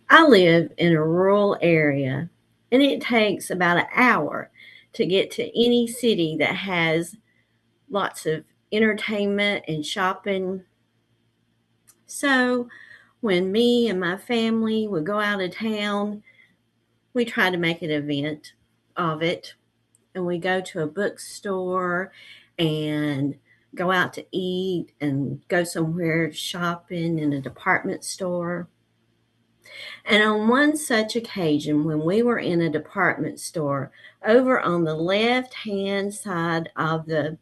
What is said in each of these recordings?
I live in a rural area, and it takes about an hour to get to any city that has lots of entertainment and shopping. So, when me and my family would go out of town, we try to make an event of it, and we go to a bookstore and go out to eat and go somewhere shopping in a department store. And on one such occasion, when we were in a department store, over on the left hand side of the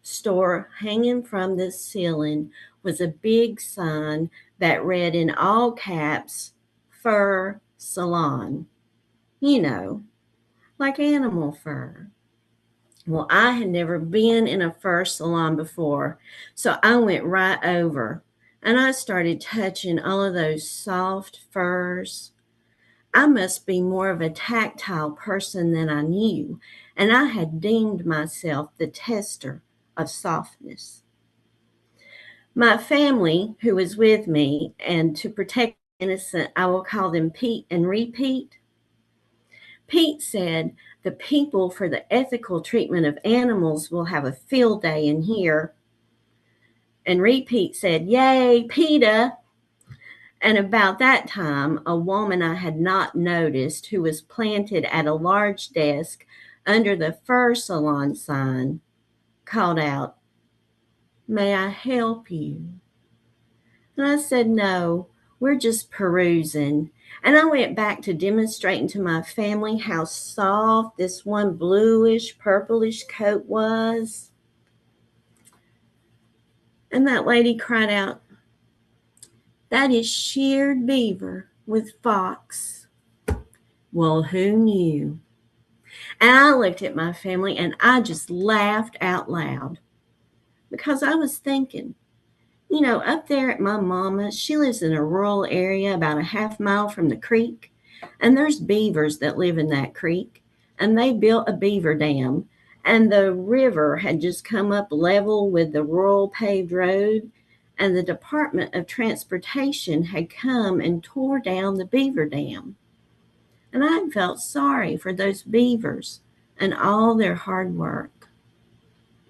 store, hanging from the ceiling, was a big sign that read in all caps, Fur Salon. You know, like animal fur. Well, I had never been in a fur salon before, so I went right over and I started touching all of those soft furs. I must be more of a tactile person than I knew, and I had deemed myself the tester of softness. My family, who was with me, and to protect the innocent, I will call them Pete and Repeat. Pete said, "The people for the ethical treatment of animals will have a field day in here." And Repeat said, "Yay, PETA." And about that time, a woman I had not noticed, who was planted at a large desk under the fur salon sign, called out, "May I help you?" And I said, "No, we're just perusing." And I went back to demonstrating to my family how soft this one bluish, purplish coat was. And that lady cried out, "That is sheared beaver with fox." Well, who knew? And I looked at my family and I just laughed out loud because I was thinking, up there at my mama's, she lives in a rural area about a half mile from the creek, and there's beavers that live in that creek, and they built a beaver dam, and the river had just come up level with the rural paved road, and the Department of Transportation had come and tore down the beaver dam. And I felt sorry for those beavers and all their hard work.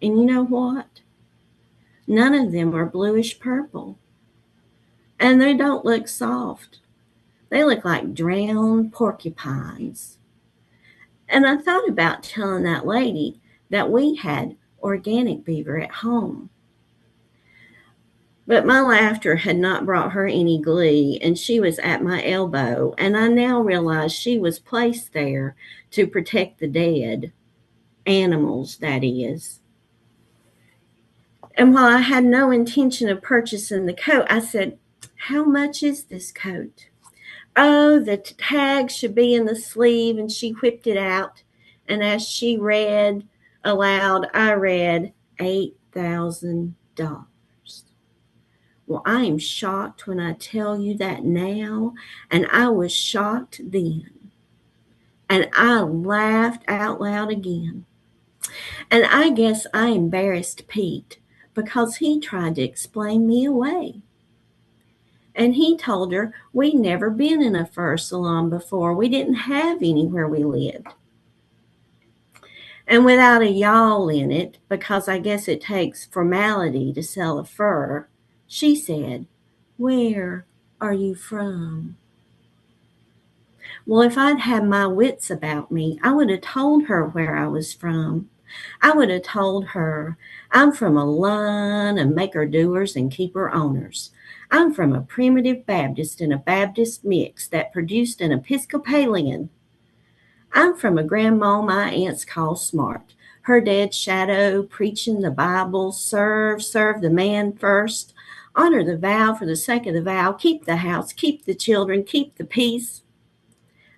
And you know what? None of them are bluish purple. And they don't look soft. They look like drowned porcupines. And I thought about telling that lady that we had organic beaver at home. But my laughter had not brought her any glee, and she was at my elbow, and I now realized she was placed there to protect the dead, animals, that is. And while I had no intention of purchasing the coat, I said, "How much is this coat?" "Oh, the tag should be in the sleeve," and she whipped it out. And as she read aloud, I read $8,000. Well, I am shocked when I tell you that now, and I was shocked then. And I laughed out loud again. And I guess I embarrassed Pete because he tried to explain me away. And he told her we'd never been in a fur salon before. We didn't have any where we lived. And without a yawl in it, because I guess it takes formality to sell a fur, she said, "Where are you from?" Well, if I'd had my wits about me, I would have told her where I was from. I would have told her, "I'm from a line of maker-doers and keeper-owners. I'm from a primitive Baptist and a Baptist mix that produced an Episcopalian. I'm from a grandma my aunts call smart. Her dead shadow, preaching the Bible, serve the man first, honor the vow for the sake of the vow, keep the house, keep the children, keep the peace.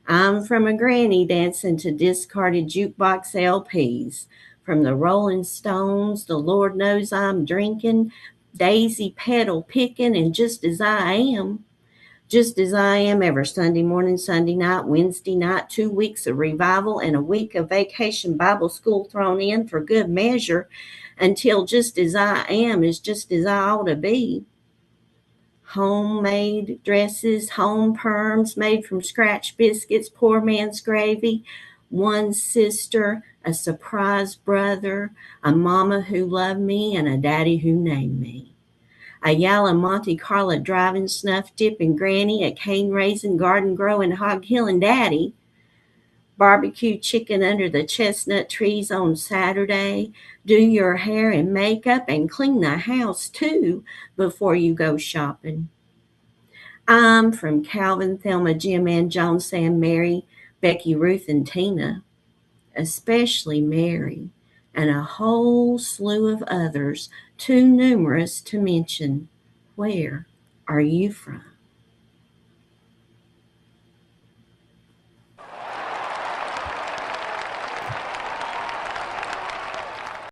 I'm from a granny dancing to discarded jukebox LPs. From the Rolling Stones, the Lord knows I'm drinking, daisy petal picking, and just as I am. Just as I am every Sunday morning, Sunday night, Wednesday night, 2 weeks of revival and a week of vacation Bible school thrown in for good measure until just as I am is just as I ought to be." homemade dresses, home perms made from scratch biscuits, poor man's gravy, one sister, a surprise brother, a mama who loved me, and a daddy who named me. A yellow Monte Carlo driving, snuff dipping granny, a cane raising, garden growing, hog killing daddy, barbecue chicken under the chestnut trees on Saturday, do your hair and makeup and clean the house too before you go shopping. I'm from Calvin, Thelma, Jim, Ann, Joan, Sam, Mary, Becky, Ruth, and Tina, especially Mary, and a whole slew of others too numerous to mention. Where are you from?